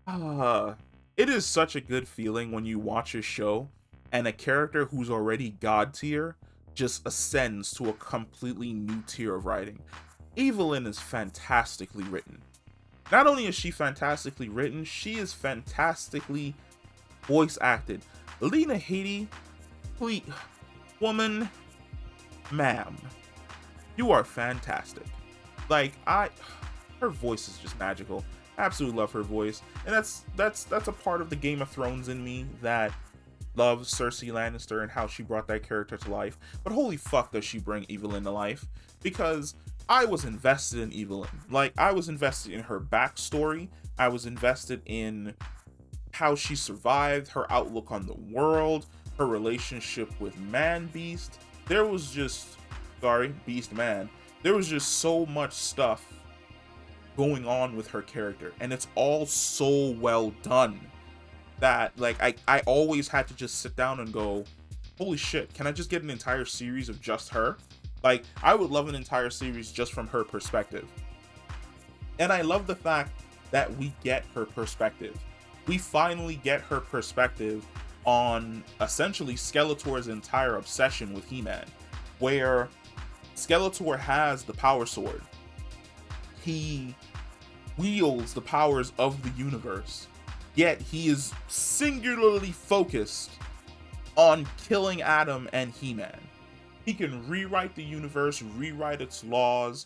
Ah, it is such a good feeling when you watch a show and a character who's already god tier just ascends to a completely new tier of writing. Evil-Lyn is fantastically written. Not only is she fantastically written, she is fantastically voice acted. Lena Headey, please, woman, ma'am, you are fantastic. Like her voice is just magical. I absolutely love her voice, and that's a part of the Game of Thrones in me that loves Cersei Lannister and how she brought that character to life. But holy fuck, does she bring Evil-Lyn to life? Because I was invested in Evil-Lyn. Like, I was invested in her backstory. I was invested in how she survived, her outlook on the world, her relationship with Man Beast. There was just, sorry, Beast Man. There was just so much stuff going on with her character, and it's all so well done that like I always had to just sit down and go, holy shit, can I just get an entire series of just her? Like, I would love an entire series just from her perspective. And I love the fact that we get her perspective. We finally get her perspective on essentially Skeletor's entire obsession with He-Man, where Skeletor has the power sword. He wields the powers of the universe, yet he is singularly focused on killing Adam and He-Man. He can rewrite the universe, rewrite its laws,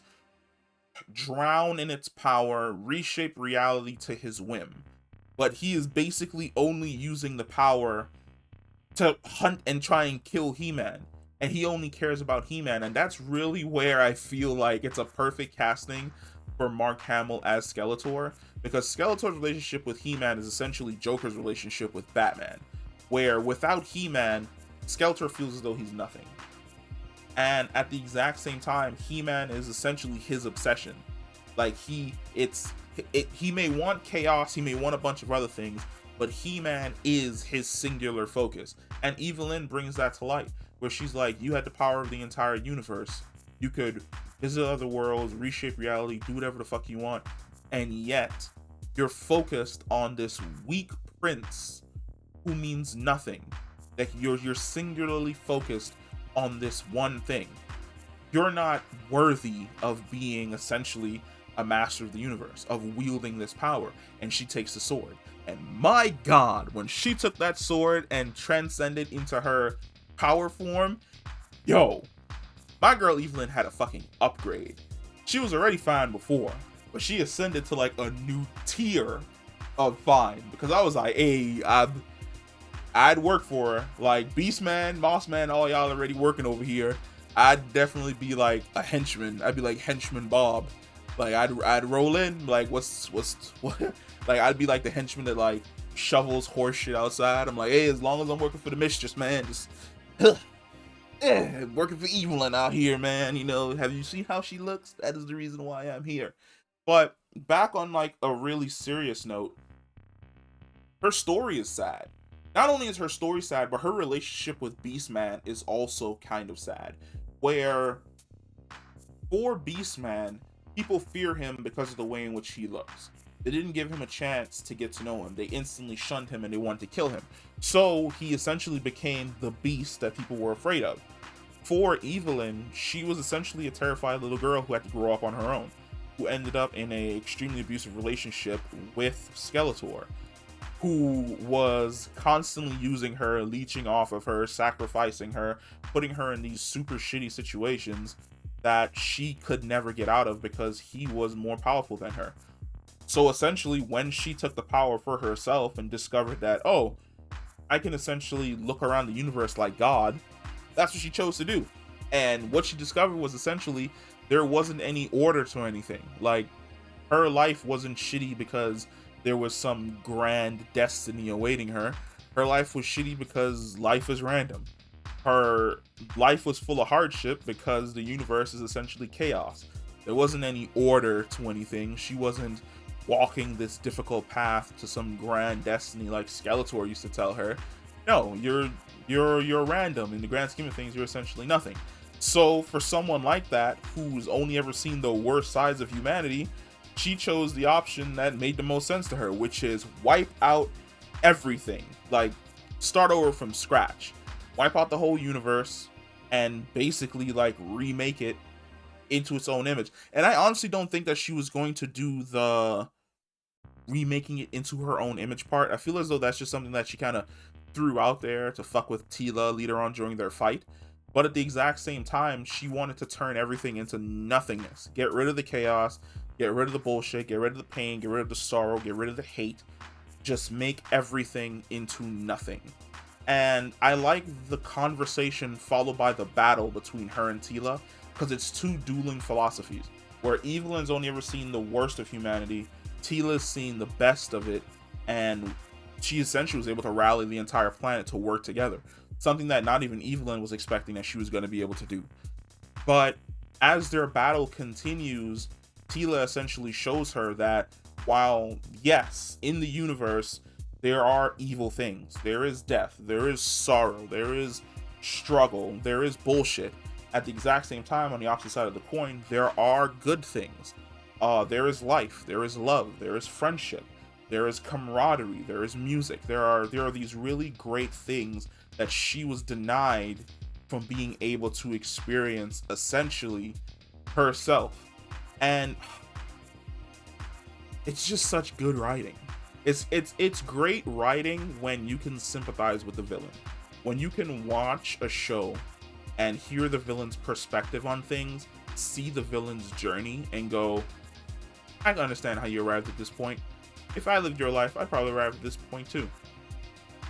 drown in its power, reshape reality to his whim. But he is basically only using the power to hunt and try and kill He-Man. And he only cares about He-Man. And that's really where I feel like it's a perfect casting for Mark Hamill as Skeletor. Because Skeletor's relationship with He-Man is essentially Joker's relationship with Batman. Where without He-Man, Skeletor feels as though he's nothing. And at the exact same time, He-Man is essentially his obsession. Like, he may want chaos, he may want a bunch of other things, but He-Man is his singular focus. And Evil-Lyn brings that to light, where she's like, you had the power of the entire universe. You could visit other worlds, reshape reality, do whatever the fuck you want, and yet you're focused on this weak prince who means nothing. Like, you're singularly focused on this one thing. You're not worthy of being essentially a master of the universe, of wielding this power. And she takes the sword. And my god, when she took that sword and transcended into her power form, yo, my girl Evil-Lyn had a fucking upgrade. She was already fine before, but she ascended to like a new tier of fine. Because I was like, hey, I'd work for her. Like, Beastman, Mossman, all y'all already working over here. I'd definitely be like a henchman. I'd be like henchman Bob. Like, I'd roll in. Like, what? Like, I'd be like the henchman that like shovels horse shit outside. I'm like, hey, as long as I'm working for the mistress, man, just working for Evil-Lyn out here, man. You know, have you seen how she looks? That is the reason why I'm here. But back on like a really serious note, her story is sad. Not only is her story sad, but her relationship with Beastman is also kind of sad. Where for Beastman, people fear him because of the way in which he looks. They didn't give him a chance to get to know him. They instantly shunned him and they wanted to kill him. So he essentially became the beast that people were afraid of. For Evil-Lyn, she was essentially a terrified little girl who had to grow up on her own, who ended up in a extremely abusive relationship with Skeletor, who was constantly using her, leeching off of her, sacrificing her, putting her in these super shitty situations that she could never get out of because he was more powerful than her. So essentially, when she took the power for herself and discovered that, oh, I can essentially look around the universe like God, that's what she chose to do. And what she discovered was essentially there wasn't any order to anything. Like, her life wasn't shitty because there was some grand destiny awaiting her. Her life was shitty because life is random. Her life was full of hardship because the universe is essentially chaos. There wasn't any order to anything. She wasn't walking this difficult path to some grand destiny like Skeletor used to tell her. No, you're random. In the grand scheme of things, you're essentially nothing. So for someone like that, who's only ever seen the worst sides of humanity, she chose the option that made the most sense to her, which is wipe out everything. Like, start over from scratch. Wipe out the whole universe and basically, like, remake it into its own image. And I honestly don't think that she was going to do the remaking it into her own image part. I feel as though that's just something that she kind of threw out there to fuck with Tila later on during their fight. But at the exact same time, she wanted to turn everything into nothingness. Get rid of the chaos, get rid of the bullshit, get rid of the pain, get rid of the sorrow, get rid of the hate. Just make everything into nothing. And I like the conversation followed by the battle between her and Tila, because it's two dueling philosophies, where Evil-Lyn's only ever seen the worst of humanity, Tila's seen the best of it, and she essentially was able to rally the entire planet to work together. Something that not even Evil-Lyn was expecting that she was going to be able to do. But as their battle continues, Tila essentially shows her that while, yes, in the universe, there are evil things. There is death. There is sorrow. There is struggle. There is bullshit. At the exact same time, on the opposite side of the coin, there are good things. There is life. There is love. There is friendship. There is camaraderie. There is music. There are these really great things that she was denied from being able to experience essentially herself. And it's just such good writing. It's great writing when you can sympathize with the villain. When you can watch a show and hear the villain's perspective on things, see the villain's journey, and go, I can understand how you arrived at this point. If I lived your life, I'd probably arrive at this point too.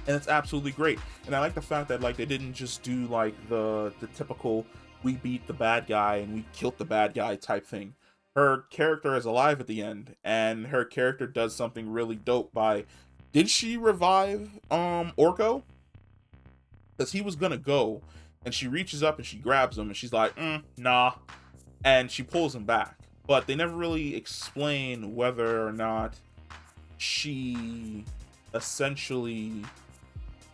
And it's absolutely great. And I like the fact that, like, they didn't just do like the typical we beat the bad guy and we killed the bad guy type thing. Her character is alive at the end, and her character does something really dope by, did she revive Orko? Because he was gonna go, and she reaches up and she grabs him and she's like, nah, and she pulls him back. But they never really explain whether or not she essentially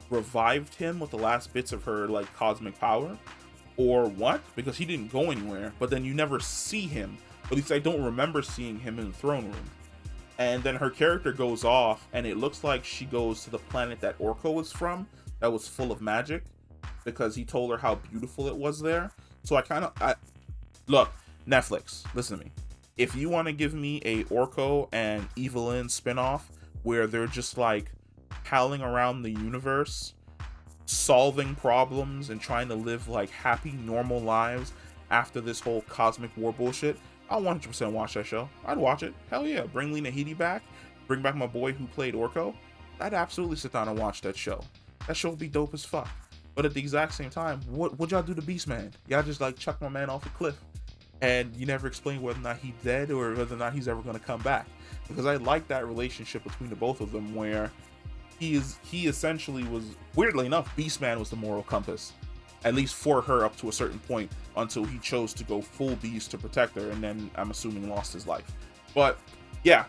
revived him with the last bits of her like cosmic power or what, because he didn't go anywhere. But then you never see him, at least I don't remember seeing him in the throne room. And then her character goes off and it looks like she goes to the planet that Orko was from, that was full of magic, because he told her how beautiful it was there. So I look, Netflix, listen to me. If you want to give me a Orko and Evil-Lyn spinoff where they're just like howling around the universe, solving problems and trying to live like happy, normal lives after this whole cosmic war bullshit, I'll 100% watch that show. I'd watch it. Hell yeah. Bring Lena Headey back. Bring back my boy who played Orko. I'd absolutely sit down and watch that show. That show would be dope as fuck. But at the exact same time, what'd y'all do to Beastman? Y'all just like chuck my man off a cliff. And you never explain whether or not he's dead or whether or not he's ever going to come back. Because I like that relationship between the both of them, where he essentially was, weirdly enough, Beastman was the moral compass, at least for her up to a certain point, until he chose to go full beast to protect her, and then I'm assuming lost his life. But yeah,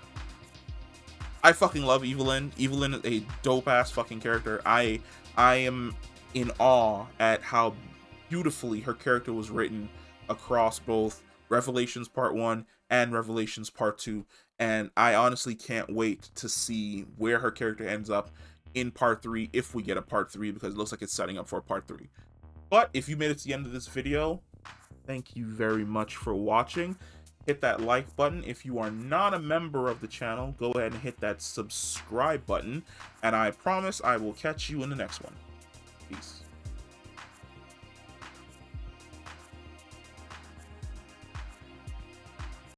I fucking love Evil-Lyn. Evil-Lyn is a dope ass fucking character. I am in awe at how beautifully her character was written across both Revelations Part 1 and Revelations Part 2, and I honestly can't wait to see where her character ends up in Part 3, if we get a Part 3, because it looks like it's setting up for a Part 3. But if you made it to the end of this video, thank you very much for watching. Hit that like button. If you are not a member of the channel, go ahead and hit that subscribe button, and I promise I will catch you in the next one. Peace.